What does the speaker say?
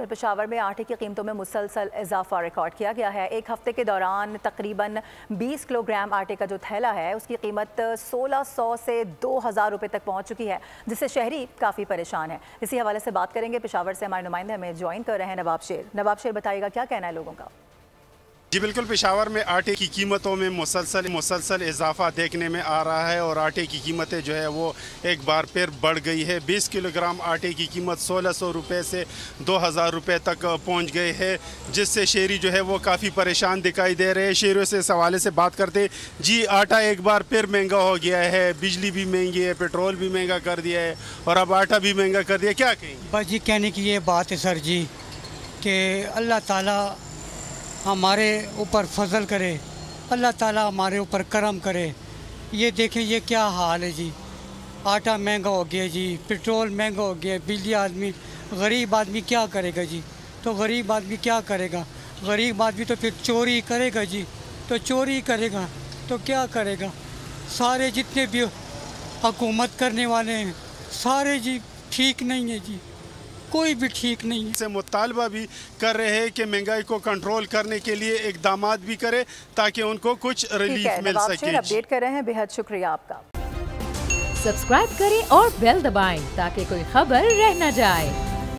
तो पेशावर में आटे की कीमतों में मुसलसल इजाफा रिकॉर्ड किया गया है। एक हफ्ते के दौरान तकरीबन 20 किलोग्राम आटे का जो थैला है उसकी कीमत 1600 से 2000 रुपये तक पहुंच चुकी है, जिससे शहरी काफ़ी परेशान है। इसी हवाले से बात करेंगे, पेशावर से हमारे नुमाइंदे हमें ज्वाइन कर रहे हैं नवाब शेर बताइएगा क्या कहना है लोगों का। जी बिल्कुल, पेशावर में आटे की कीमतों में मुसलसल इजाफा देखने में आ रहा है और आटे की कीमतें जो है वो एक बार फिर बढ़ गई है। 20 किलोग्राम आटे की कीमत 1600 रुपये से 2000 रुपये तक पहुंच गए है, जिससे शहरी जो है वो काफ़ी परेशान दिखाई दे रहे हैं। शहरियों से इस हवाले से बात करते जी, आटा एक बार फिर महंगा हो गया है, बिजली भी महंगी है, पेट्रोल भी महंगा कर दिया है और अब आटा भी महंगा कर दिया, क्या कहेंगे? बस जी कहने की ये बात है सर जी कि अल्लाह ताला हमारे ऊपर फजल करे, अल्लाह ताला हमारे ऊपर करम करे। ये देखें ये क्या हाल है जी, आटा महंगा हो गया जी, पेट्रोल महंगा हो गया, बिजली गरीब आदमी क्या करेगा जी? तो गरीब आदमी क्या करेगा? गरीब आदमी तो फिर चोरी करेगा जी, तो चोरी करेगा तो क्या करेगा? सारे जितने भी हुकूमत करने वाले हैं सारे जी ठीक नहीं है जी, कोई भी ठीक नहीं है। से मुतालबा भी कर रहे हैं कि महंगाई को कंट्रोल करने के लिए इकदामात भी करे ताकि उनको कुछ रिलीफ मिल सके। अपडेट कर रहे हैं, बेहद शुक्रिया आपका। सब्सक्राइब करें और बेल दबाएं ताकि कोई खबर रह न जाए।